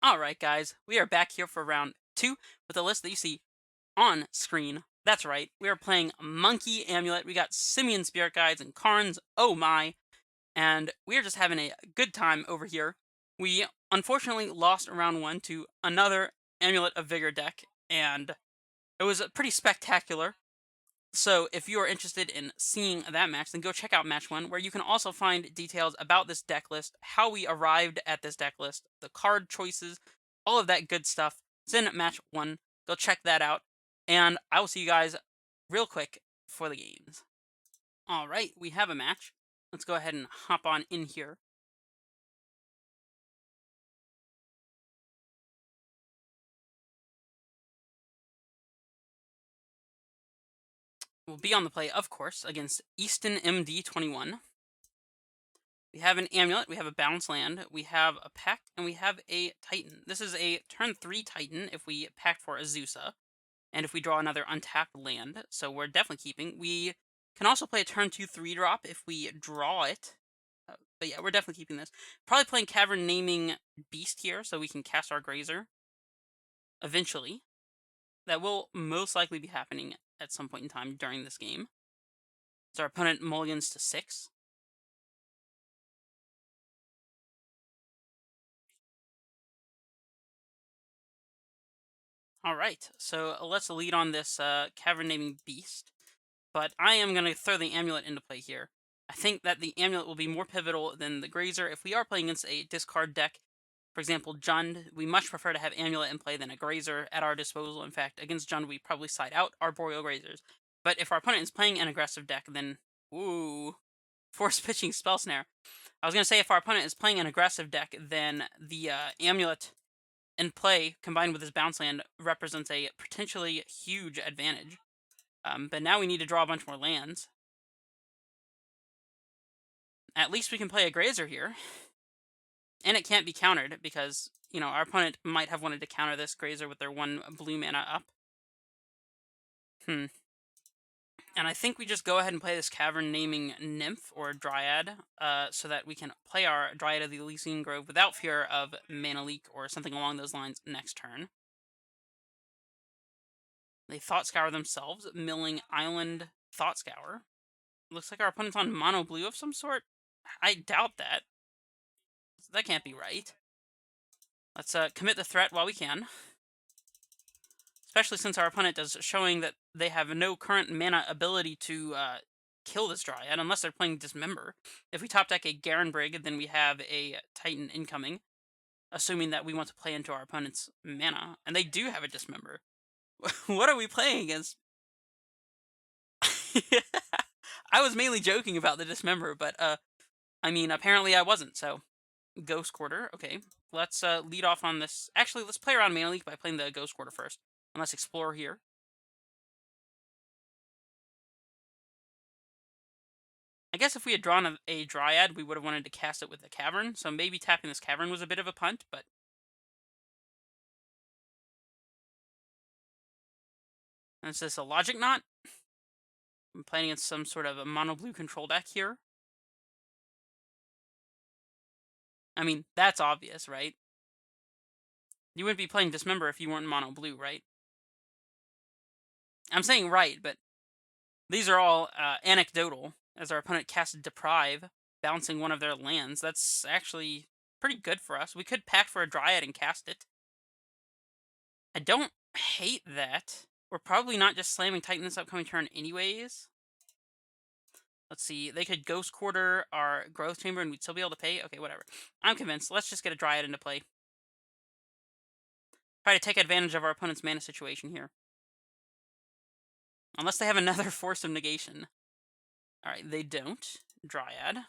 Alright guys, we are back here for round 2 with a list that you see on screen. That's right, we are playing Monkey Amulet. We got Simian Spirit Guides and Karn's Oh My, and we are just having a good time over here. We unfortunately lost round 1 to another Amulet of Vigor deck, and it was pretty spectacular. So if you are interested in seeing that match, then go check out match 1, where you can also find details about this deck list, how we arrived at this deck list, the card choices, all of that good stuff. It's in match 1. Go check that out. And I will see you guys real quick for the games. All right, we have a match. Let's go ahead and hop on in here. We'll be on the play, of course, against Easton MD21. We have an Amulet, we have a Bounce Land, we have a Pack, and we have a Titan. This is a turn 3 Titan if we pack for Azusa, and if we draw another untapped land, so we're definitely keeping. We can also play a turn 2 3-drop if we draw it, but yeah, we're definitely keeping this. Probably playing Cavern Naming Beast here, so we can cast our Grazer eventually. That will most likely be happening at some point in time during this game. So our opponent mulligans to 6. Alright, so let's lead on this Cavern Naming Beast. But I am going to throw the Amulet into play here. I think that the Amulet will be more pivotal than the Grazer. If we are playing against a discard deck, for example, Jund, we much prefer to have Amulet in play than a Grazer at our disposal. In fact, against Jund, we probably side out Arboreal Grazers. But if our opponent is playing an aggressive deck, then, ooh, Force Pitching Spell Snare. I was going to say if our opponent is playing an aggressive deck, then the Amulet in play, combined with his Bounce Land, represents a potentially huge advantage. But now we need to draw a bunch more lands. At least we can play a Grazer here. And it can't be countered because, you know, our opponent might have wanted to counter this Grazer with their 1 blue mana up. And I think we just go ahead and play this Cavern Naming Nymph or Dryad, so that we can play our Dryad of the Elysian Grove without fear of mana leak or something along those lines next turn. They Thought Scour themselves, milling Island Thought Scour. Looks like our opponent's on mono blue of some sort. I doubt that. That can't be right. Let's commit the threat while we can. Especially since our opponent is showing that they have no current mana ability to kill this Dryad, unless they're playing Dismember. If we top deck a Garen Brig, then we have a Titan incoming, assuming that we want to play into our opponent's mana. And they do have a Dismember. What are we playing against? I was mainly joking about the Dismember, but I mean, apparently I wasn't, so Ghost Quarter, okay. Let's lead off on this. Actually, let's play around Mana Leak by playing the Ghost Quarter first. And let's explore here. I guess if we had drawn a Dryad, we would have wanted to cast it with the Cavern, so maybe tapping this Cavern was a bit of a punt, but... Is this a Logic Knot? I'm playing against some sort of a mono-blue control deck here. I mean, that's obvious, right? You wouldn't be playing Dismember if you weren't mono-blue, right? I'm saying right, but these are all anecdotal, as our opponent cast Deprive, bouncing one of their lands. That's actually pretty good for us. We could pack for a Dryad and cast it. I don't hate that. We're probably not just slamming Titan this upcoming turn anyways. Let's see. They could Ghost Quarter our Growth Chamber and we'd still be able to pay. Okay, whatever. I'm convinced. Let's just get a Dryad into play. Try to take advantage of our opponent's mana situation here. Unless they have another Force of Negation. Alright, they don't. Dryad.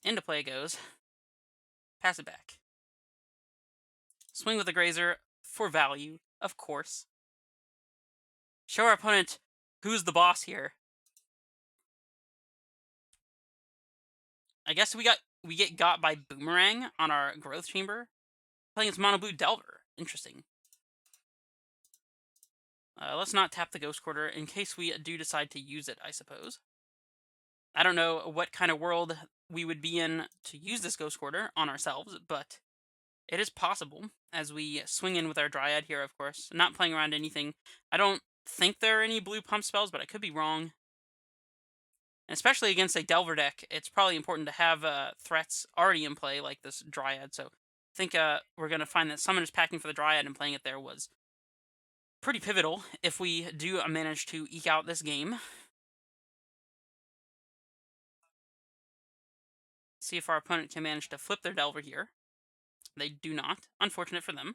Into play it goes. Pass it back. Swing with the Grazer for value, of course. Show our opponent who's the boss here. I guess we get got by Boomerang on our Growth Chamber. Playing its Mono Blue Delver. Interesting. Let's not tap the Ghost Quarter in case we do decide to use it, I suppose. I don't know what kind of world we would be in to use this Ghost Quarter on ourselves, but It is possible, as we swing in with our Dryad here, of course. Not playing around anything. I don't think there are any blue pump spells, but I could be wrong. And especially against a Delver deck, it's probably important to have threats already in play, like this Dryad. So I think we're going to find that Summoner's Packing for the Dryad and playing it there was pretty pivotal if we do manage to eke out this game. See if our opponent can manage to flip their Delver here. They do not. Unfortunate for them.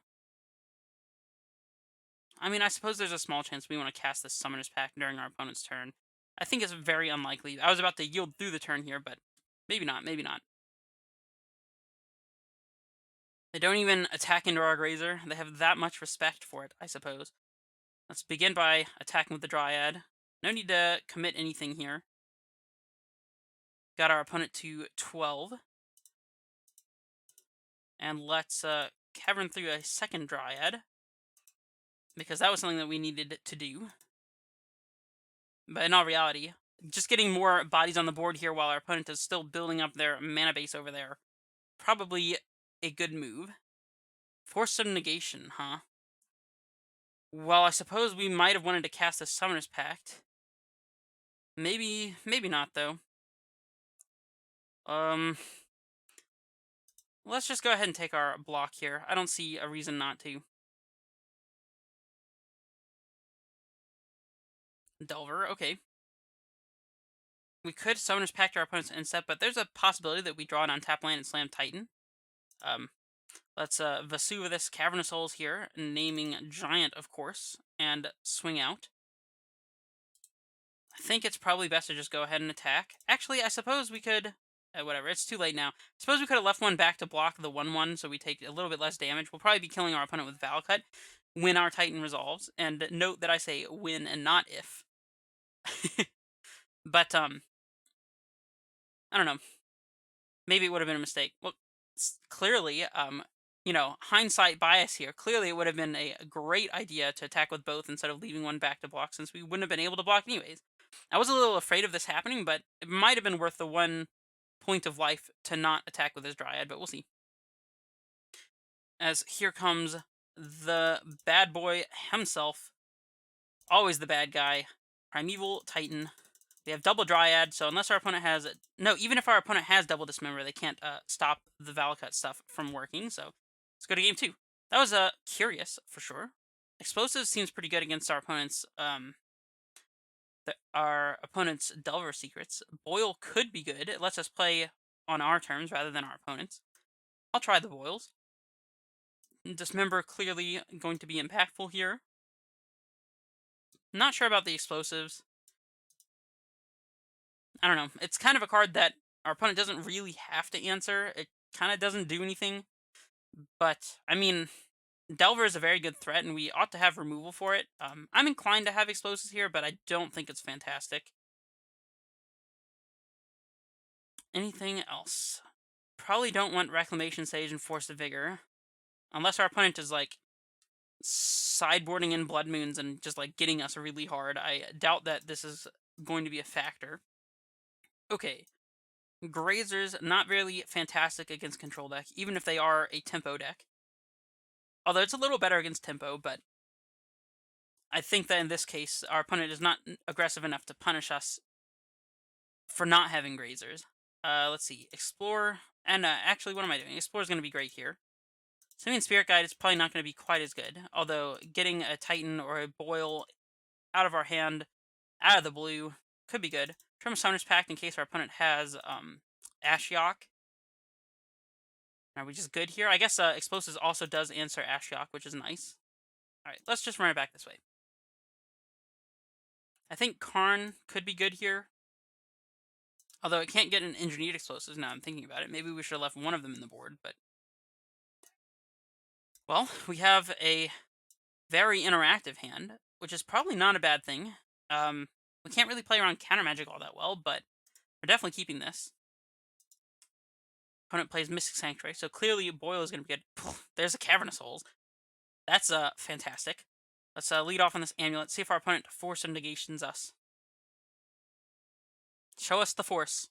I mean, I suppose there's a small chance we want to cast this Summoner's Pact during our opponent's turn. I think it's very unlikely. I was about to yield through the turn here, but maybe not, maybe not. They don't even attack into our Grazer. They have that much respect for it, I suppose. Let's begin by attacking with the Dryad. No need to commit anything here. Got our opponent to 12. And let's cavern through a second Dryad, because that was something that we needed to do. But in all reality, just getting more bodies on the board here while our opponent is still building up their mana base over there, probably a good move. Force of Negation, huh? Well, I suppose we might have wanted to cast a Summoner's Pact. Maybe not, though. Let's just go ahead and take our block here. I don't see a reason not to. Delver, okay. We could Summoner's Pact our opponent's inset, but there's a possibility that we draw an untap land and slam Titan. Let's Vesuva this Cavernous Souls here, naming Giant, of course, and swing out. I think it's probably best to just go ahead and attack. Actually, I suppose we could... whatever, it's too late now. I suppose we could have left one back to block the 1/1, so we take a little bit less damage. We'll probably be killing our opponent with Valakut when our Titan resolves. And note that I say when and not if. But, I don't know. Maybe it would have been a mistake. Well, clearly, hindsight bias here. Clearly, it would have been a great idea to attack with both instead of leaving one back to block, since we wouldn't have been able to block anyways. I was a little afraid of this happening, but it might have been worth the 1 point of life to not attack with his Dryad, but we'll see. As here comes the bad boy himself. Always the bad guy. Primeval Titan. We have double Dryad, so unless our opponent has... No, even if our opponent has double Dismember, they can't stop the Valakut stuff from working, so let's go to game 2. That was curious, for sure. Explosive seems pretty good against our opponent's Delver Secrets. Boil could be good. It lets us play on our terms rather than our opponent's. I'll try the Boils. Dismember clearly going to be impactful here. Not sure about the Explosives. I don't know. It's kind of a card that our opponent doesn't really have to answer. It kind of doesn't do anything. But, I mean, Delver is a very good threat, and we ought to have removal for it. I'm inclined to have Explosives here, but I don't think it's fantastic. Anything else? Probably don't want Reclamation Sage and Force of Vigor. Unless our opponent is, like, sideboarding in Blood Moons and just, like, getting us really hard. I doubt that this is going to be a factor. Okay. Grazers, not really fantastic against control deck, even if they are a tempo deck. Although it's a little better against tempo, but I think that in this case, our opponent is not aggressive enough to punish us for not having Grazers. Let's see. Explore. And actually, what am I doing? Explore is going to be great here. Simian Spirit Guide is probably not going to be quite as good. Although, getting a Titan or a Boil out of our hand, out of the blue, could be good. Trim Summoner's Pact in case our opponent has Ashiok. Are we just good here? I guess Explosives also does answer Ashiok, which is nice. Alright, let's just run it back this way. I think Karn could be good here. Although it can't get an Engineered Explosives now I'm thinking about it. Maybe we should have left one of them in the board, but... Well, we have a very interactive hand, which is probably not a bad thing. We can't really play around Counter Magic all that well, but we're definitely keeping this. Opponent plays Mystic Sanctuary, so clearly Boil is going to be good. There's a Cavernous Souls. That's fantastic. Let's lead off on this Amulet, see if our opponent Force of Negations us. Show us the Force.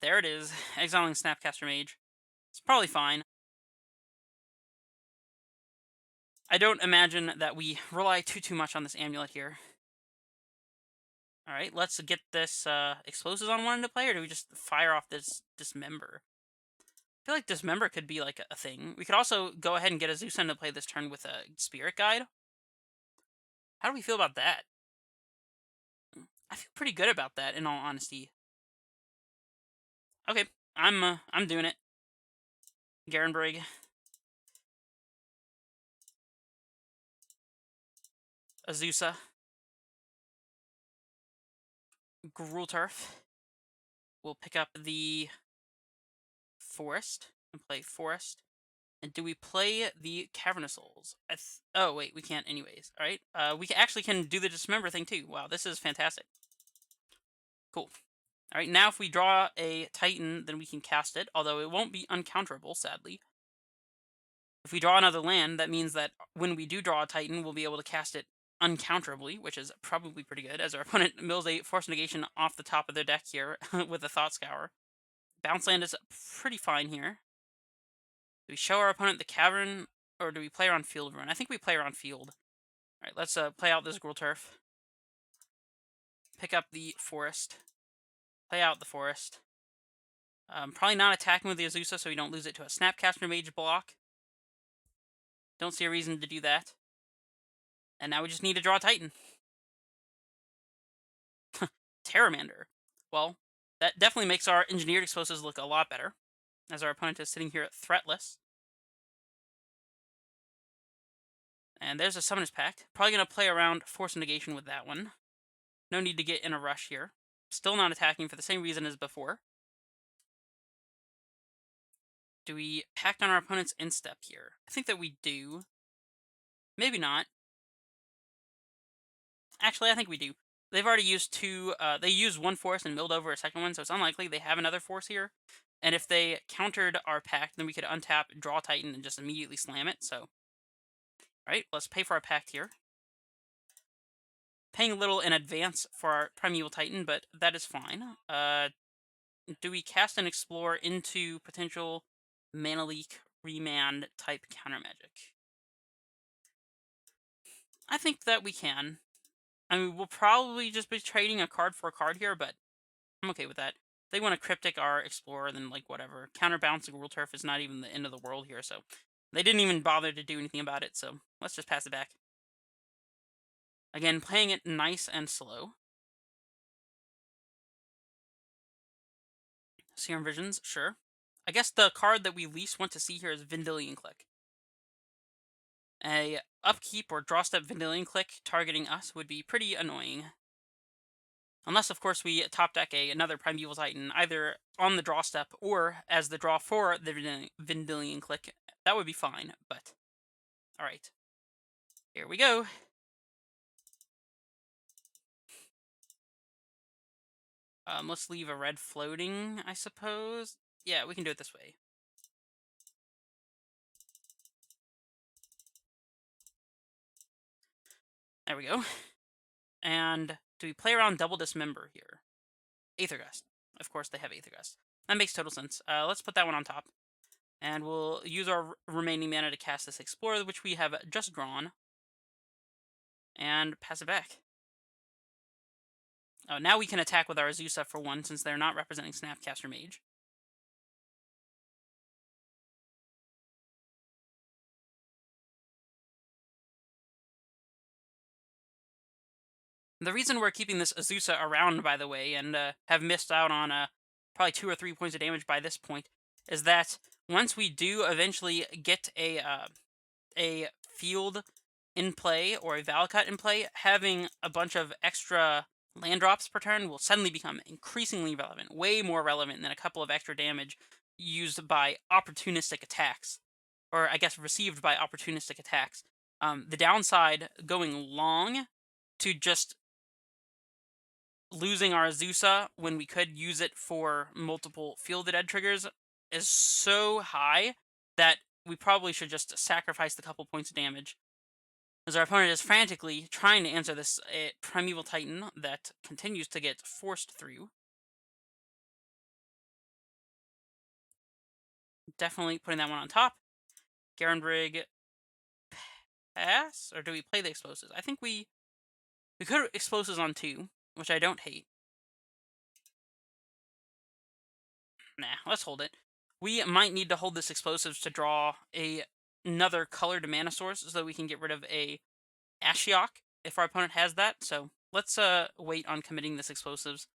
There it is, exiling Snapcaster Mage. It's probably fine. I don't imagine that we rely too much on this amulet here. All right, let's get this explosives on one into play, or do we just fire off this dismember? I feel like dismember could be like a thing. We could also go ahead and get a Zeus into play this turn with a spirit guide. How do we feel about that? I feel pretty good about that, in all honesty. Okay, I'm doing it. Garenbrig, Azusa, Grulturf. We'll pick up the Forest and play Forest. And do we play the Cavernous Souls? Oh wait, we can't anyways. All right, we actually can do the Dismember thing too. Wow, this is fantastic. Cool. All right, now if we draw a Titan, then we can cast it. Although it won't be uncounterable, sadly. If we draw another land, that means that when we do draw a Titan, we'll be able to cast it uncounterably, which is probably pretty good, as our opponent mills a Force Negation off the top of their deck here with a Thought Scour. Bounce land is pretty fine here. Do we show our opponent the Cavern, or do we play around Field Run? I think we play around Field. All right, let's play out this Grulturf. Pick up the Forest. Play out the Forest. Probably not attacking with the Azusa so we don't lose it to a Snapcaster Mage block. Don't see a reason to do that. And now we just need to draw a Titan. Terramander. Well, that definitely makes our Engineered Explosives look a lot better, as our opponent is sitting here at Threatless. And there's a Summoner's Pact. Probably going to play around Force Negation with that one. No need to get in a rush here. Still not attacking for the same reason as before. Do we pact on our opponent's instep here? I think that we do. Maybe not. Actually, I think we do. They've already used two. They used one force and milled over a second one, so it's unlikely they have another force here. And if they countered our pact, then we could untap, draw Titan, and just immediately slam it. So, right, let's pay for our pact here. Paying a little in advance for our Primeval Titan, but that is fine. Do we cast and explore into potential Mana Leak Remand type counter magic? I think that we can. I mean, we'll probably just be trading a card for a card here, but I'm okay with that. If they want to Cryptic our Explorer, then like whatever. Counterbalancing Grulturf is not even the end of the world here, so they didn't even bother to do anything about it, so let's just pass it back. Again, playing it nice and slow. Serum Visions, sure. I guess the card that we least want to see here is Vendilion Click. A upkeep or draw step Vendilion Click targeting us would be pretty annoying. Unless, of course, we top deck another Primeval Titan, either on the draw step or as the draw for the Vendilion Click. That would be fine, but... Alright. Here we go. Let's leave a red floating, I suppose. Yeah, we can do it this way. There we go. And do we play around Double Dismember here? Aether Gust. Of course, they have Aether Gust. That makes total sense. Let's put that one on top. And we'll use our remaining mana to cast this Explorer, which we have just drawn. And pass it back. Oh, now we can attack with our Azusa for one, since they're not representing Snapcaster Mage. The reason we're keeping this Azusa around, by the way, and have missed out on probably 2 or 3 points of damage by this point, is that once we do eventually get a field in play or a Valakut in play, having a bunch of extra land drops per turn will suddenly become increasingly relevant, way more relevant than a couple of extra damage used by opportunistic attacks, or I guess received by opportunistic attacks. The downside going long to just losing our Azusa when we could use it for multiple fielded ed triggers is so high that we probably should just sacrifice the couple points of damage. As our opponent is frantically trying to answer this Primeval Titan that continues to get forced through. definitely putting that one on top. Garenbrig, pass? Or do we play the explosives? I think we could have explosives on 2, which I don't hate. Nah, let's hold it. We might need to hold this explosives to draw another colored mana source so that we can get rid of a Ashiok if our opponent has that. So let's wait on committing this explosives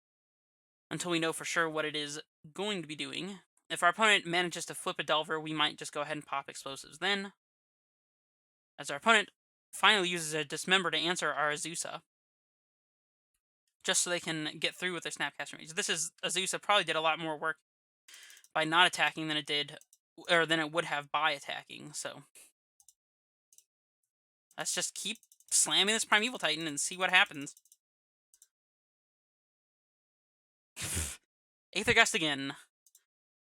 until we know for sure what it is going to be doing. If our opponent manages to flip a Delver, we might just go ahead and pop explosives then. As our opponent finally uses a Dismember to answer our Azusa, just so they can get through with their Snapcaster Mage. This is Azusa probably did a lot more work by not attacking than it did, or than it would have by attacking. So let's just keep slamming this Primeval Titan and see what happens. Aether Gust again.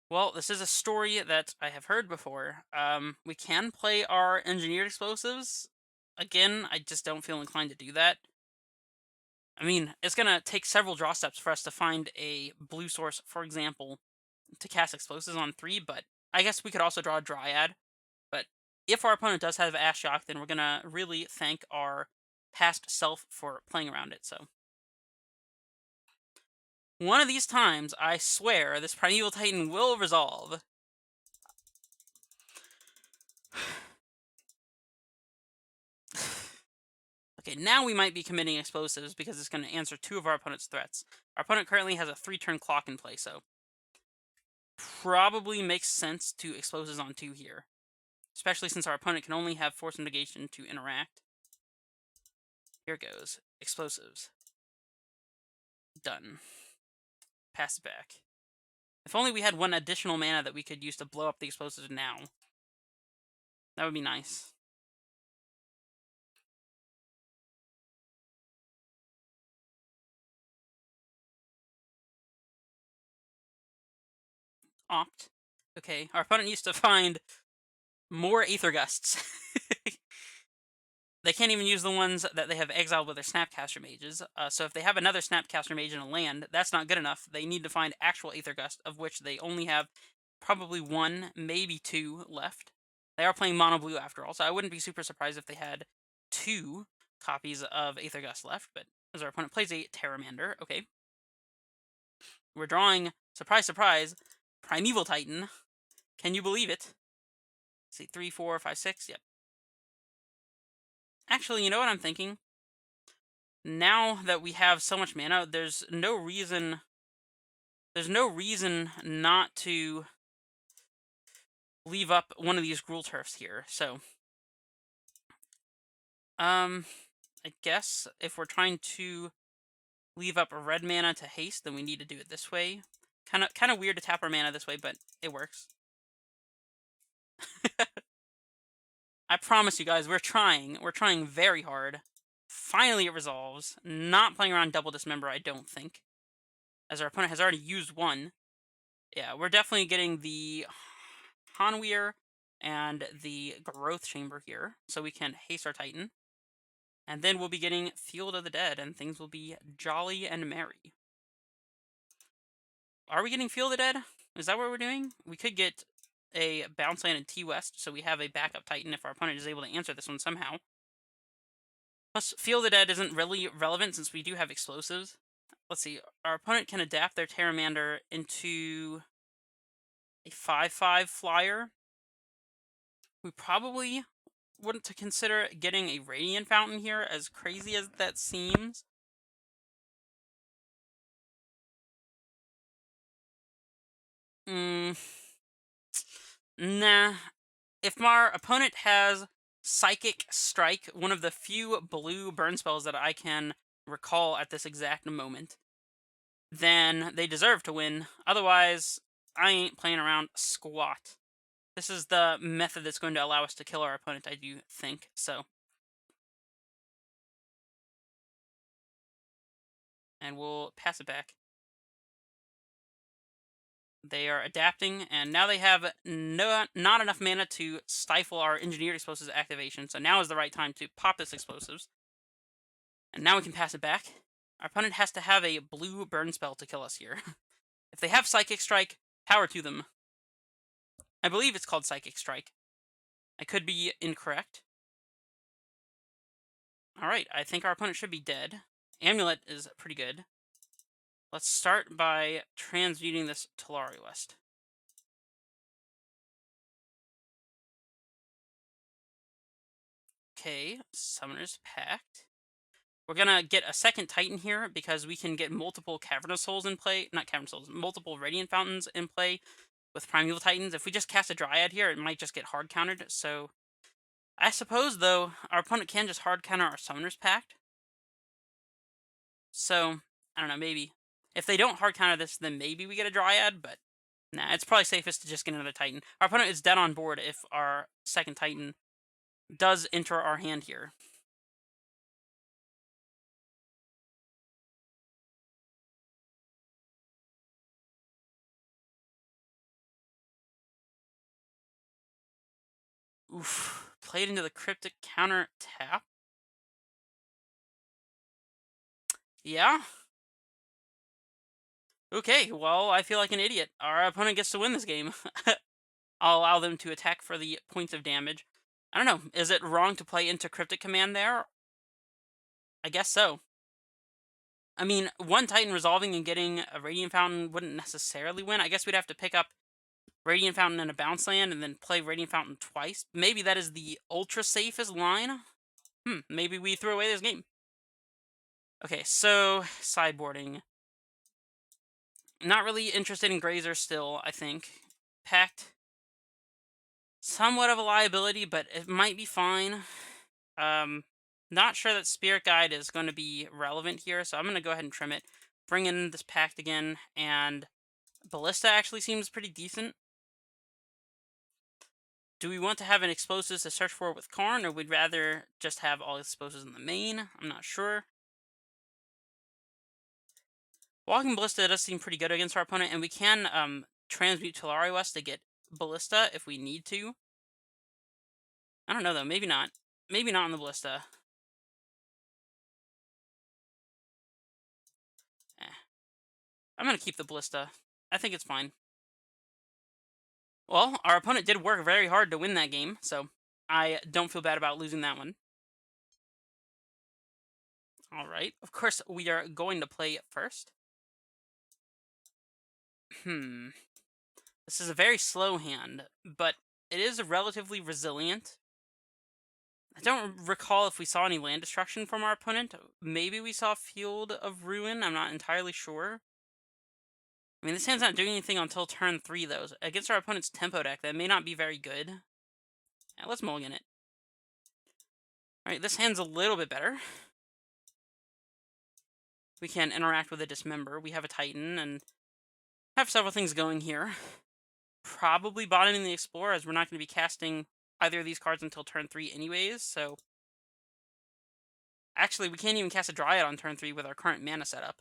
Well, this is a story that I have heard before. We can play our Engineered Explosives. Again, I just don't feel inclined to do that. I mean, it's going to take several draw steps for us to find a blue source, for example, to cast Explosives on 3, but I guess we could also draw a Dryad. But if our opponent does have Ashiok, then we're going to really thank our past self for playing around it, so. One of these times, I swear, this Primeval Titan will resolve. Okay, now we might be committing explosives because it's going to answer 2 of our opponent's threats. Our opponent currently has a 3-turn clock in play, so probably makes sense to explosives on 2 here. Especially since our opponent can only have Force of Negation to interact. Here goes. Explosives. Done. Pass it back. If only we had one additional mana that we could use to blow up the explosives now. That would be nice. Opt. Okay, our opponent needs to find more Aether Gusts. They can't even use the ones that they have exiled with their Snapcaster Mages. So if they have another Snapcaster Mage in a land, that's not good enough. They need to find actual Aether Gust, of which they only have probably 1, maybe 2 left. They are playing mono blue after all, so I wouldn't be super surprised if they had 2 copies of Aether Gust left. But as our opponent plays a Terramander, okay. We're drawing, surprise, surprise, Primeval Titan. Can you believe it? Let's see, 3, 4, 5, 6, yep. Actually, you know what I'm thinking? Now that we have so much mana, there's no reason not to leave up one of these Gruul Turfs here. So, I guess if we're trying to leave up red mana to haste, then we need to do it this way. Kind of weird to tap our mana this way, but it works. I promise you guys, we're trying. We're trying very hard. Finally, it resolves. Not playing around double Dismember, I don't think, as our opponent has already used 1. Yeah, we're definitely getting the Hanweir and the Growth Chamber here, so we can haste our Titan. And then we'll be getting Field of the Dead, and things will be jolly and merry. Are we getting Field of the Dead? Is that what we're doing? We could get a Bounce Land in T-West, so we have a backup Titan if our opponent is able to answer this one somehow. Plus, Field of the Dead isn't really relevant since we do have explosives. Let's see, our opponent can adapt their Terramander into a 5/5 flyer. We probably wouldn't to consider getting a Radiant Fountain here, as crazy as that seems. Nah. If our opponent has Psychic Strike, one of the few blue burn spells that I can recall at this exact moment, then they deserve to win. Otherwise, I ain't playing around squat. This is the method that's going to allow us to kill our opponent, I do think, so. And we'll pass it back. They are adapting, and now they have not enough mana to stifle our Engineered Explosives activation, so now is the right time to pop this Explosives. And now we can pass it back. Our opponent has to have a blue burn spell to kill us here. If they have Psychic Strike, power to them. I believe it's called Psychic Strike. I could be incorrect. All right, I think our opponent should be dead. Amulet is pretty good. Let's start by transmuting this Talari West. Okay, Summoner's Pact. We're gonna get a second Titan here because we can get multiple Cavernous Souls in play. Not Cavernous Souls, multiple Radiant Fountains in play with Primeval Titans. If we just cast a Dryad here, it might just get hard countered. So I suppose, though, our opponent can just hard counter our Summoner's Pact. So, I don't know, maybe. If they don't hard counter this, then maybe we get a Dryad, but nah, it's probably safest to just get another Titan. Our opponent is dead on board if our second Titan does enter our hand here. Oof. Played into the Cryptic counter tap. Yeah. Okay, well, I feel like an idiot. Our opponent gets to win this game. I'll allow them to attack for the points of damage. I don't know. Is it wrong to play into Cryptic Command there? I guess so. I mean, one Titan resolving and getting a Radiant Fountain wouldn't necessarily win. I guess we'd have to pick up Radiant Fountain and a bounce land and then play Radiant Fountain twice. Maybe that is the ultra safest line. Maybe we threw away this game. Okay, so sideboarding. Not really interested in Grazer still, I think. Pact. Somewhat of a liability, but it might be fine. Not sure that Spirit Guide is going to be relevant here, so I'm going to go ahead and trim it. Bring in this Pact again, and Ballista actually seems pretty decent. Do we want to have an explosives to search for with Karn, or would rather just have all explosives in the main? I'm not sure. Walking Ballista does seem pretty good against our opponent, and we can transmute Talari West to get Ballista if we need to. I don't know, though. Maybe not. Maybe not on the Ballista. Eh. I'm going to keep the Ballista. I think it's fine. Well, our opponent did work very hard to win that game, so I don't feel bad about losing that one. All right. Of course, we are going to play first. This is a very slow hand, but it is relatively resilient. I don't recall if we saw any land destruction from our opponent. Maybe we saw Field of Ruin. I'm not entirely sure. I mean, this hand's not doing anything until turn 3, though. Against our opponent's tempo deck, that may not be very good. Yeah, let's mulligan it. Alright, this hand's a little bit better. We can interact with a Dismember. We have a Titan, and have several things going here. Probably bottoming the Explorer, as we're not going to be casting either of these cards until turn 3 anyways, so... Actually, we can't even cast a Dryad on turn 3 with our current mana setup.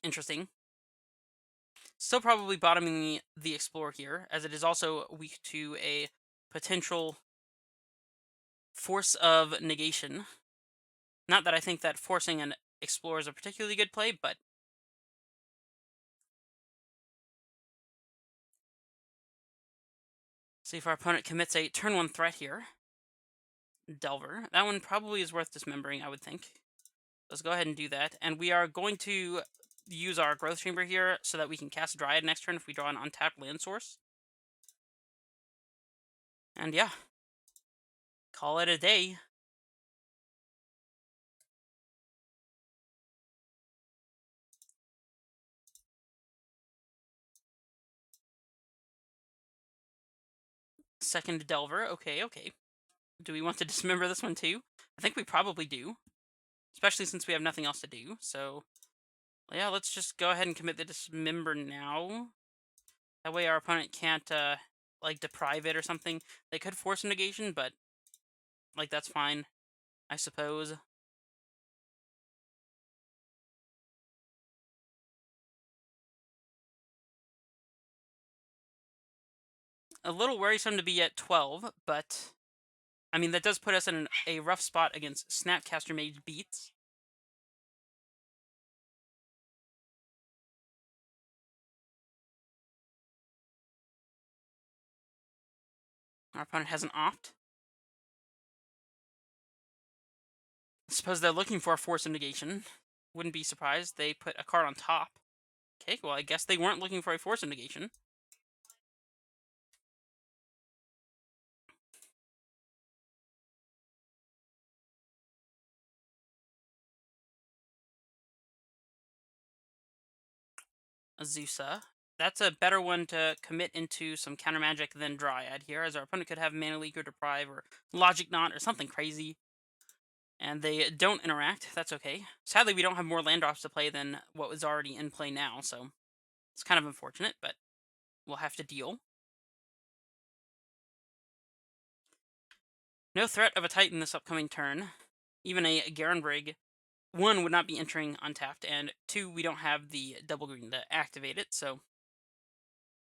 Interesting. Still probably bottoming the Explorer here, as it is also weak to a potential Force of Negation. Not that I think that forcing an Explorer is a particularly good play, but... See if our opponent commits a turn 1 threat here. Delver. That one probably is worth dismembering, I would think. Let's go ahead and do that. And we are going to use our Growth Chamber here so that we can cast Dryad next turn if we draw an untapped land source. And yeah. Call it a day. Second Delver. Okay, okay. Do we want to dismember this one too? I think we probably do. Especially since we have nothing else to do. So, yeah, let's just go ahead and commit the dismember now. That way our opponent can't, like, deprive it or something. They could force a negation, but, like, that's fine, I suppose. A little worrisome to be at 12, but... I mean, that does put us in a rough spot against Snapcaster Mage Beats. Our opponent has an opt. Suppose they're looking for a force negation. Wouldn't be surprised they put a card on top. Okay, well, I guess they weren't looking for a force negation. Azusa. That's a better one to commit into some counter magic than Dryad here, as our opponent could have Mana Leak or Deprive or Logic Knot or something crazy. And they don't interact. That's okay. Sadly, we don't have more land drops to play than what was already in play now, so it's kind of unfortunate, but we'll have to deal. No threat of a Titan this upcoming turn. Even a Garenbrig, 1, would not be entering untapped, and 2, we don't have the double green to activate it, so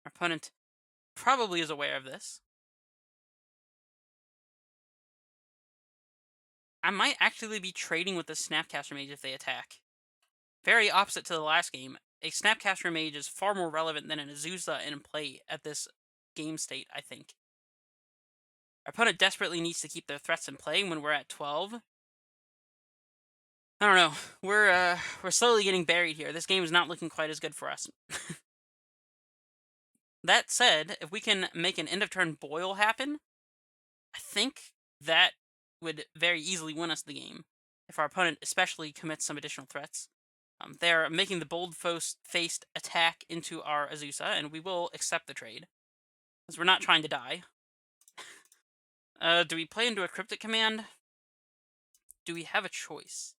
our opponent probably is aware of this. I might actually be trading with the Snapcaster Mage if they attack. Very opposite to the last game. A Snapcaster Mage is far more relevant than an Azusa in play at this game state, I think. Our opponent desperately needs to keep their threats in play when we're at 12. I don't know. We're slowly getting buried here. This game is not looking quite as good for us. That said, if we can make an end of turn boil happen, I think that would very easily win us the game. If our opponent especially commits some additional threats. They're making the bold-faced attack into our Azusa, and we will accept the trade. Because we're not trying to die. Do we play into a Cryptic Command? Do we have a choice?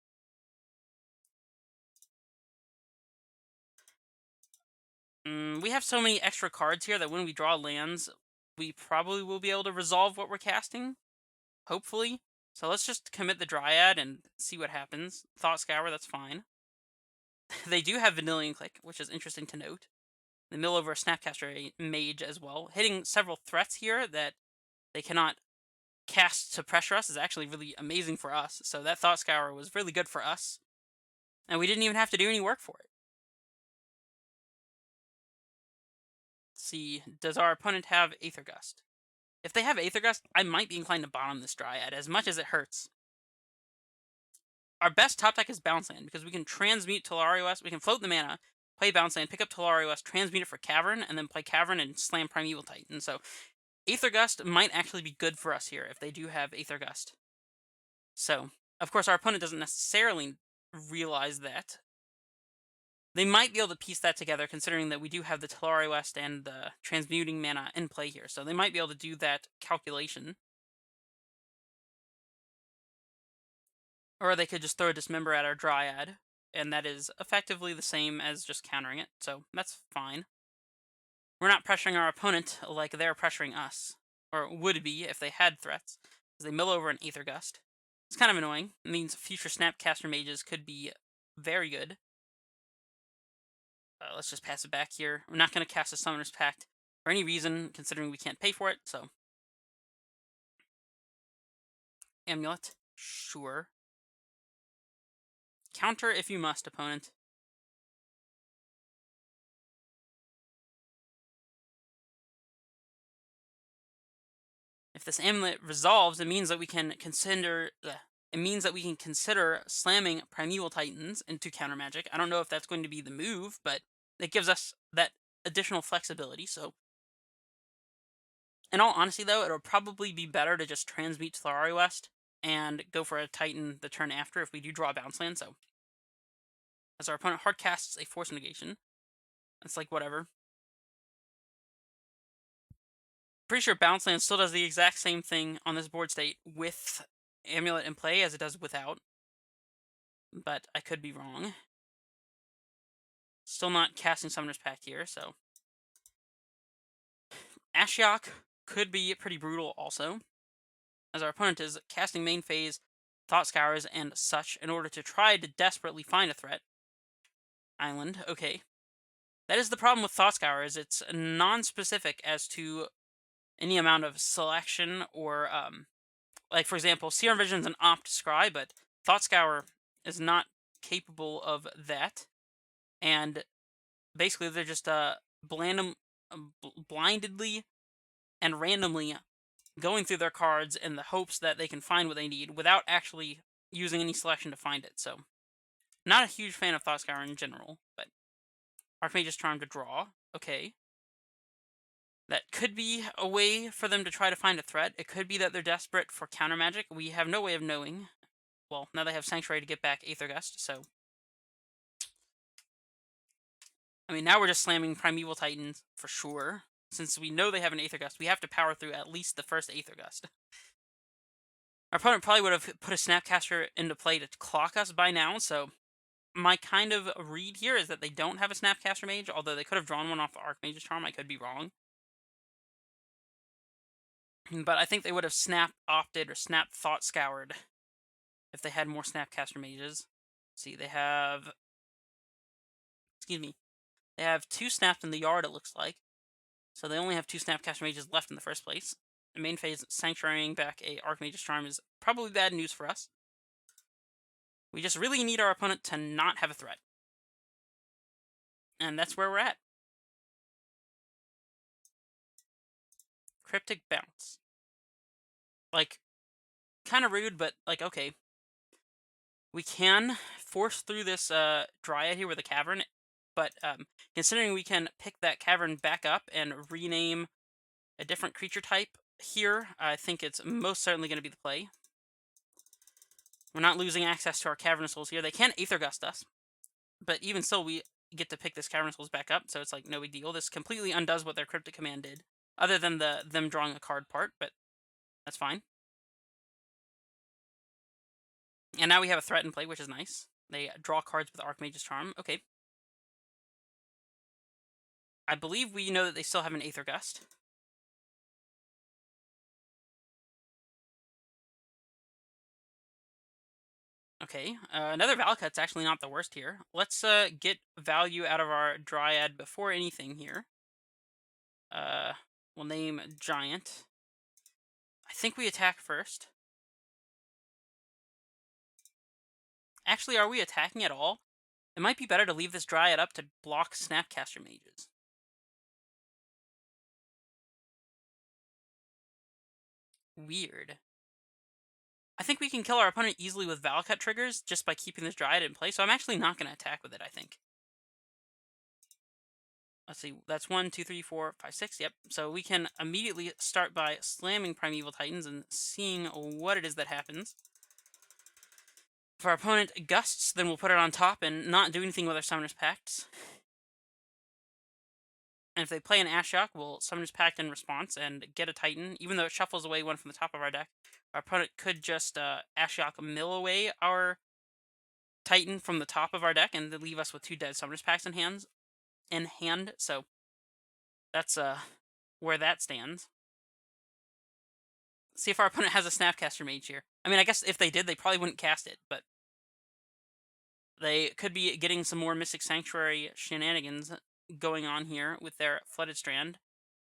We have so many extra cards here that when we draw lands, we probably will be able to resolve what we're casting. Hopefully. So let's just commit the Dryad and see what happens. Thought Scour, that's fine. They do have Vanillion Click, which is interesting to note. They mill over a Snapcaster Mage as well. Hitting several threats here that they cannot cast to pressure us is actually really amazing for us. So that Thought Scour was really good for us. And we didn't even have to do any work for it. Let's see, does our opponent have Aether Gust? If they have Aether Gust, I might be inclined to bottom this Dryad, as much as it hurts. Our best top deck is Bounce Land, because we can transmute Tolaria West, we can float the mana, play Bounce Land, pick up Tolaria West, transmute it for Cavern, and then play Cavern and slam Primeval Titan. So Aether Gust might actually be good for us here, if they do have Aether Gust. So, of course, our opponent doesn't necessarily realize that. They might be able to piece that together, considering that we do have the Tolaria West and the transmuting mana in play here. So they might be able to do that calculation. Or they could just throw a Dismember at our Dryad, and that is effectively the same as just countering it, so that's fine. We're not pressuring our opponent like they're pressuring us, or would be if they had threats, because they mill over an Aether Gust. It's kind of annoying. It means future Snapcaster Mages could be very good. Let's just pass it back here. We're not going to cast a Summoner's Pact for any reason, considering we can't pay for it, so... Amulet. Sure. Counter if you must, opponent. If this amulet resolves, it means that we can consider slamming Primeval Titans into counter magic. I don't know if that's going to be the move, but it gives us that additional flexibility. So, in all honesty, though, it'll probably be better to just transmute Tolaria West and go for a Titan the turn after if we do draw a bounce land. So, as our opponent hard casts a force negation, it's like whatever. Pretty sure bounce land still does the exact same thing on this board state with Amulet in play as it does without. But I could be wrong. Still not casting Summoner's Pact here, so... Ashiok could be pretty brutal also, as our opponent is casting main phase, Thought Scours, and such in order to try to desperately find a threat. Island, okay. That is the problem with Thought Scours, it's non-specific as to any amount of selection or, like, for example, Serum Vision is an opt scry, but Thought Scour is not capable of that. And basically, they're just blindedly and randomly going through their cards in the hopes that they can find what they need without actually using any selection to find it. So, not a huge fan of Thought Scour in general, but Archmage's Charm to draw. Okay. That could be a way for them to try to find a threat. It could be that they're desperate for counter magic. We have no way of knowing. Well, now they have Sanctuary to get back Aether Gust, so... I mean, now we're just slamming Primeval Titans for sure. Since we know they have an Aether Gust, we have to power through at least the first Aether Gust. Our opponent probably would have put a Snapcaster into play to clock us by now, so... My kind of read here is that they don't have a Snapcaster Mage, although they could have drawn one off the Archmage's Charm. I could be wrong. But I think they would have Snap Opted or Snap Thought Scoured if they had more Snapcaster Mages. See, they have... Excuse me. They have 2 Snaps in the yard, it looks like. So they only have 2 Snapcaster Mages left in the first place. The main phase, Sanctuarying back a Archmage's Charm is probably bad news for us. We just really need our opponent to not have a threat. And that's where we're at. Cryptic Bounce. Like, kind of rude, but, like, okay. We can force through this Dryad here with a Cavern, but considering we can pick that Cavern back up and rename a different creature type here, I think it's most certainly going to be the play. We're not losing access to our Cavernous Souls here. They can Aether Gust us, but even still, we get to pick this Cavernous Souls back up, so it's like no big deal. This completely undoes what their Cryptic Command did, other than them drawing a card part, but that's fine. And now we have a threat in play, which is nice. They draw cards with Archmage's Charm. Okay. I believe we know that they still have an Aether Gust. Okay, another Valakut's actually not the worst here. Let's get value out of our Dryad before anything here. We'll name Giant. I think we attack first. Actually, are we attacking at all? It might be better to leave this Dryad up to block Snapcaster Mages. Weird. I think we can kill our opponent easily with Valakut triggers just by keeping this Dryad in play, so I'm actually not going to attack with it, I think. Let's see, that's 1, 2, 3, 4, 5, 6, yep. So we can immediately start by slamming Primeval Titans and seeing what it is that happens. If our opponent gusts, then we'll put it on top and not do anything with our Summoner's Pacts. And if they play an Ashiok, we'll Summoner's Pact in response and get a Titan. Even though it shuffles away one from the top of our deck, our opponent could just Ashiok mill away our Titan from the top of our deck and leave us with 2 dead Summoner's Pacts in hand. So that's where that stands. See if our opponent has a Snapcaster Mage here. I mean, I guess if they did, they probably wouldn't cast it, but they could be getting some more Mystic Sanctuary shenanigans going on here with their Flooded Strand.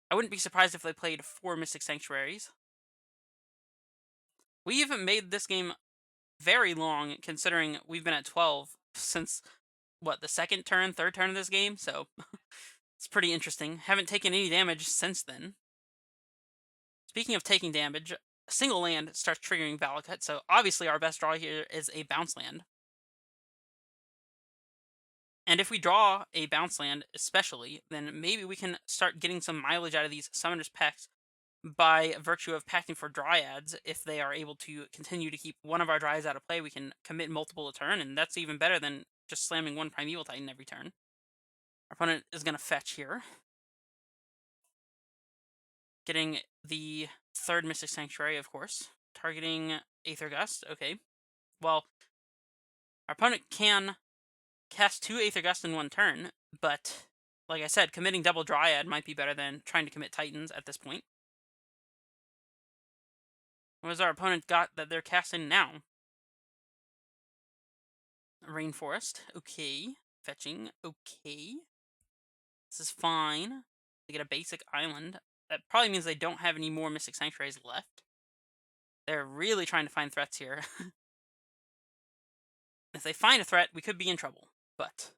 I wouldn't be surprised if they played 4 Mystic Sanctuaries. We haven't made this game very long, considering we've been at 12 since, what, the third turn of this game? So, it's pretty interesting. Haven't taken any damage since then. Speaking of taking damage, a single land starts triggering Valakut, so obviously our best draw here is a bounce land. And if we draw a bounce land, especially, then maybe we can start getting some mileage out of these Summoner's Pacts by virtue of pacting for Dryads. If they are able to continue to keep one of our Dryads out of play, we can commit multiple a turn, and that's even better than just slamming one Primeval Titan every turn. Our opponent is going to fetch here. Getting the 3rd Mystic Sanctuary, of course. Targeting Aether Gust. Okay. Well, our opponent can cast 2 Aether Gust in 1 turn, but like I said, committing double Dryad might be better than trying to commit Titans at this point. What has our opponent got that they're casting now? Rainforest. Okay. Fetching. Okay. This is fine. They get a basic island. That probably means they don't have any more Mystic Sanctuaries left. They're really trying to find threats here. If they find a threat, we could be in trouble. But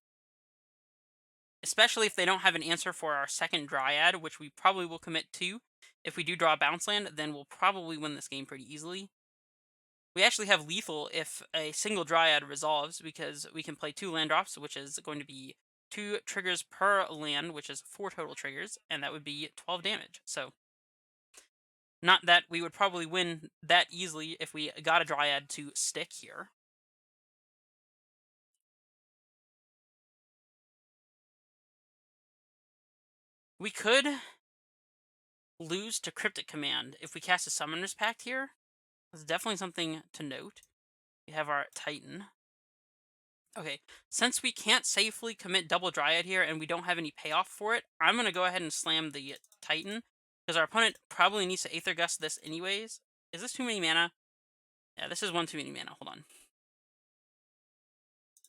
especially if they don't have an answer for our second Dryad, which we probably will commit to. If we do draw a bounce land, then we'll probably win this game pretty easily. We actually have lethal if a single Dryad resolves, because we can play 2 land drops, which is going to be 2 triggers per land, which is 4 total triggers, and that would be 12 damage. So, not that we would probably win that easily if we got a Dryad to stick here. We could lose to Cryptic Command if we cast a Summoner's Pact here. That's definitely something to note. We have our Titan. Okay, since we can't safely commit double Dryad here and we don't have any payoff for it, I'm going to go ahead and slam the Titan, because our opponent probably needs to Aether Gust this anyways. Is this too many mana? Yeah, this is one too many mana. Hold on.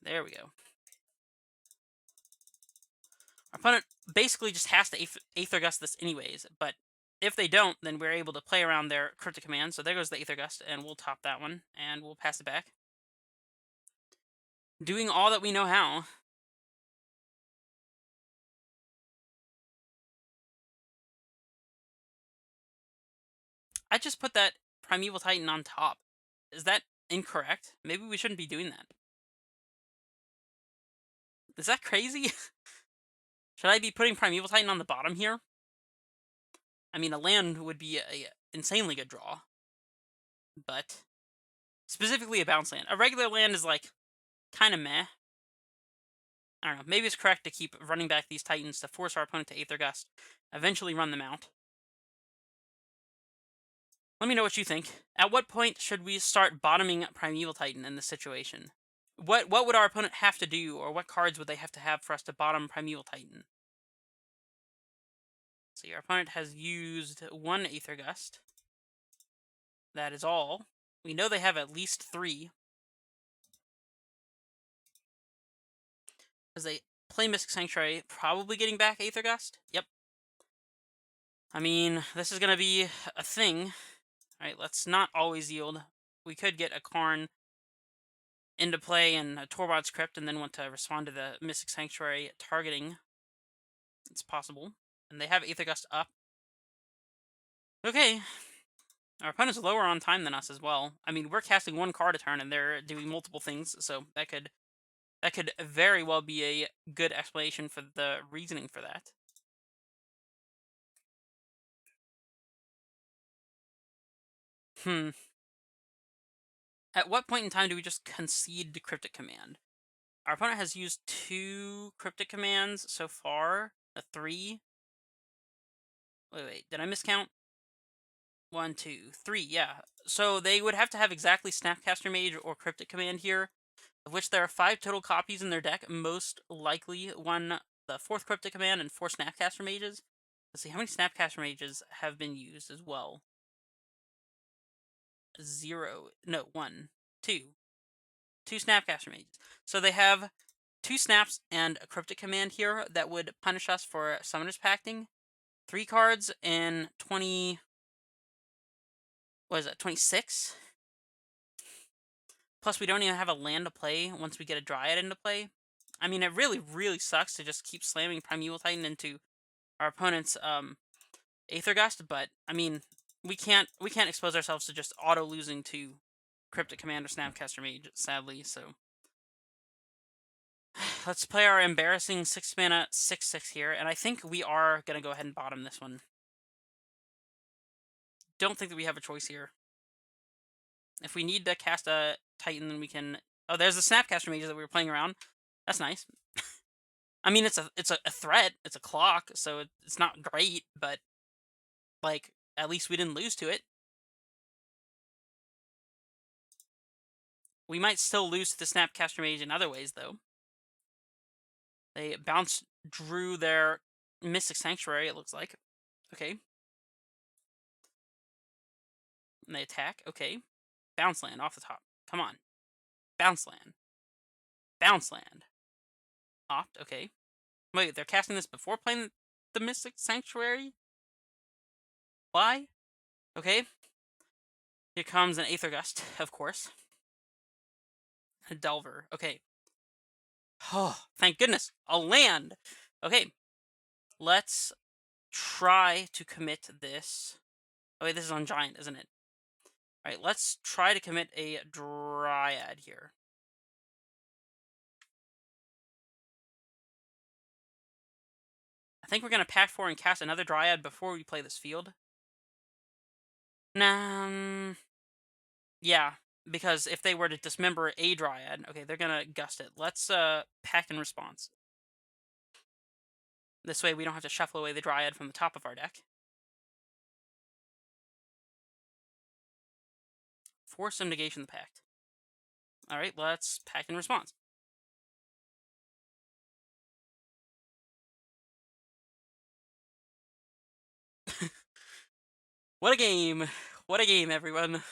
There we go. Our opponent basically just has to Aether Gust this anyways, but if they don't, then we're able to play around their Cryptic Command. So there goes the Aether Gust, and we'll top that one, and we'll pass it back. Doing all that we know how. I just put that Primeval Titan on top. Is that incorrect? Maybe we shouldn't be doing that. Is that crazy? Should I be putting Primeval Titan on the bottom here? I mean, a land would be a insanely good draw. But specifically a bounce land. A regular land is like kind of meh. I don't know. Maybe it's correct to keep running back these Titans to force our opponent to Aether Gust. Eventually run them out. Let me know what you think. At what point should we start bottoming Primeval Titan in this situation? What would our opponent have to do, or what cards would they have to have for us to bottom Primeval Titan? See, our opponent has used 1 Aether Gust. That is all. We know they have at least 3. As they play Mystic Sanctuary, probably getting back Aether Gust. Yep. I mean, this is going to be a thing. Alright, let's not always yield. We could get a Karn into play and a Torbod's Crypt and then want to respond to the Mystic Sanctuary targeting. It's possible. And they have Aether Gust up. Okay. Our opponent's lower on time than us as well. I mean, we're casting 1 card a turn and they're doing multiple things, so that could very well be a good explanation for the reasoning for that. At what point in time do we just concede the Cryptic Command? Our opponent has used 2 Cryptic Commands so far. A 3. Wait, did I miscount? 1, 2, 3, yeah. So they would have to have exactly Snapcaster Mage or Cryptic Command here, of which there are 5 total copies in their deck, most likely the 4th Cryptic Command and 4 Snapcaster Mages. Let's see, how many Snapcaster Mages have been used as well? 0, no, 1, 2. 2 Snapcaster Mages. So they have 2 Snaps and a Cryptic Command here that would punish us for Summoner's Pacting. 3 cards in 20... What is that, 26? Plus, we don't even have a land to play once we get a Dryad into play. I mean, it really, really sucks to just keep slamming Primeval Titan into our opponent's Aether Gust, but, I mean, we can't expose ourselves to just auto-losing to Cryptic Command or Snapcaster Mage, sadly, so... Let's play our embarrassing 6-mana 6/6 here, and I think we are going to go ahead and bottom this one. Don't think that we have a choice here. If we need to cast a Titan, then we can... Oh, there's the Snapcaster Mages that we were playing around. That's nice. I mean, it's a threat. It's a clock, so it's not great, but, like, at least we didn't lose to it. We might still lose to the Snapcaster Mage in other ways, though. They drew their Mystic Sanctuary, it looks like. Okay. And they attack. Okay. Bounce land off the top. Come on. Bounce land. Bounce land. Opt. Okay. Wait, they're casting this before playing the Mystic Sanctuary? Why? Okay. Here comes an Aether Gust, of course. A Delver. Okay. Oh, thank goodness. A land! Okay, let's try to commit this. Oh wait, this is on giant, isn't it? All right, let's try to commit a dryad here. I think we're gonna pack 4 and cast another dryad before we play this field. Nah, yeah, because if they were to dismember a dryad, okay, they're gonna gust it. Let's pack in response. This way we don't have to shuffle away the dryad from the top of our deck. Force some negation the pact. Alright, let's pack in response. What a game! What a game, everyone.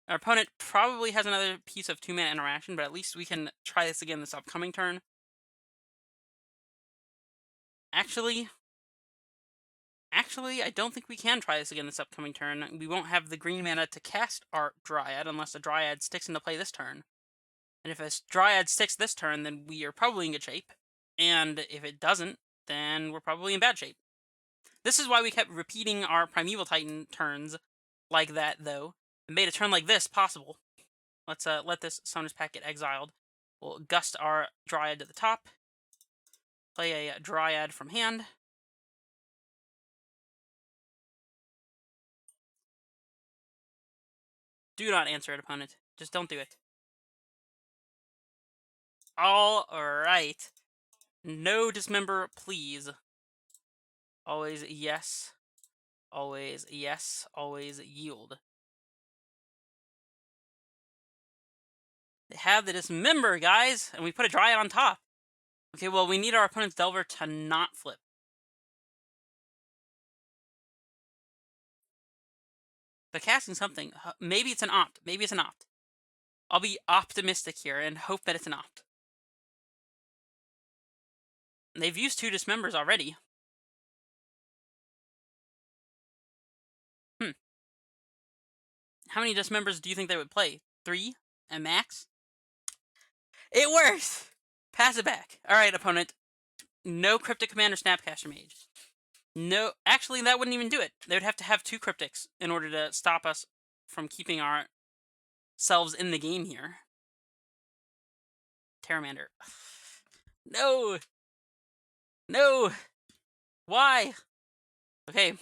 Our opponent probably has another piece of 2-mana interaction, but at least we can try this again this upcoming turn. Actually, I don't think we can try this again this upcoming turn. We won't have the green mana to cast our Dryad unless a Dryad sticks into play this turn. And if a Dryad sticks this turn, then we are probably in good shape. And if it doesn't, then we're probably in bad shape. This is why we kept repeating our Primeval Titan turns like that, though. It made a turn like this possible. Let's let this Summoner's Pact get exiled. We'll gust our Dryad to the top. Play a Dryad from hand. Do not answer it, opponent. Just don't do it. All right. No dismember, please. Always yes. Always yes. Always yield. They have the dismember, guys, and we put a Dryad on top. Okay, well, we need our opponent's Delver to not flip. They're casting something. Maybe it's an opt. Maybe it's an opt. I'll be optimistic here and hope that it's an opt. They've used 2 dismembers already. Hmm. How many dismembers do you think they would play? 3 at max? It works! Pass it back. Alright, opponent. No Cryptic Commander Snapcaster Mage. No, actually, that wouldn't even do it. They would have to have 2 Cryptics in order to stop us from keeping ourselves in the game here. Terramander. No! No! Why? Okay.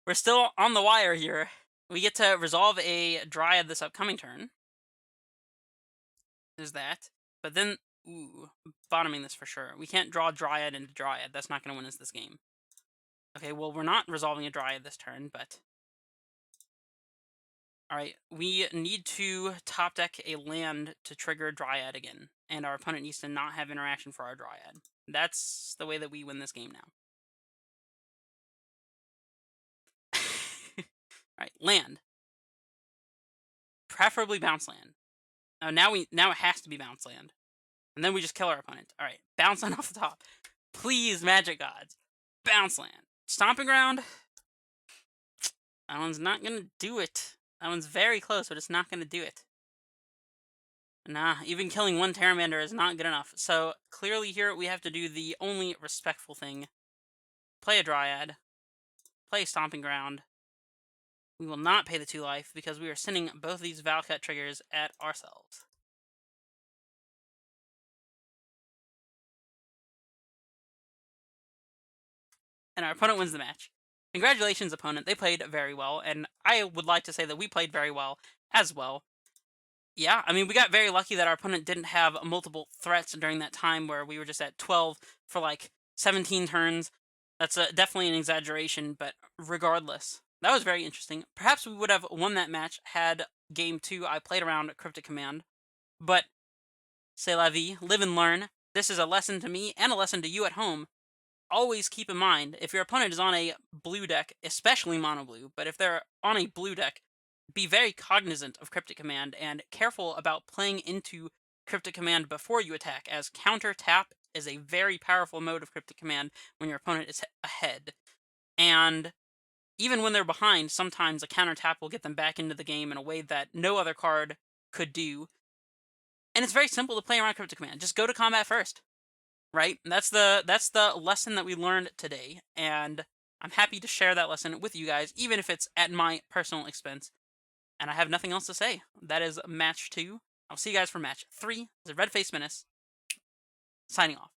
We're still on the wire here. We get to resolve a Dryad this upcoming turn. There's that. But then, ooh, bottoming this for sure. We can't draw Dryad into Dryad. That's not going to win us this game. Okay, well, we're not resolving a Dryad this turn, but... Alright, we need to top deck a land to trigger Dryad again. And our opponent needs to not have interaction for our Dryad. That's the way that we win this game now. Alright, land. Preferably bounce land. Now it has to be bounce land. And then we just kill our opponent. Alright, bounce land off the top. Please, Magic Gods. Bounce land. Stomping Ground. That one's not gonna do it. That one's very close, but it's not gonna do it. Nah, even killing 1 Terramander is not good enough. So, clearly here we have to do the only respectful thing. Play a Dryad. Play Stomping Ground. We will not pay the 2 life because we are sending both these Valcut triggers at ourselves. And our opponent wins the match. Congratulations, opponent. They played very well, and I would like to say that we played very well as well. Yeah, I mean, we got very lucky that our opponent didn't have multiple threats during that time where we were just at 12 for like 17 turns. That's definitely an exaggeration, but regardless, that was very interesting. Perhaps we would have won that match had game 2 I played around Cryptic Command, but c'est la vie, live and learn. This is a lesson to me and a lesson to you at home. Always keep in mind, if your opponent is on a blue deck, especially mono blue, but if they're on a blue deck, be very cognizant of Cryptic Command and careful about playing into Cryptic Command before you attack, as counter tap is a very powerful mode of Cryptic Command when your opponent is ahead. And even when they're behind, sometimes a counter tap will get them back into the game in a way that no other card could do. And it's very simple to play around Cryptic Command. Just go to combat first. right? That's the lesson that we learned today, and I'm happy to share that lesson with you guys, even if it's at my personal expense. And I have nothing else to say. That is match 2. I'll see you guys for match 3. The Red Face Menace signing off.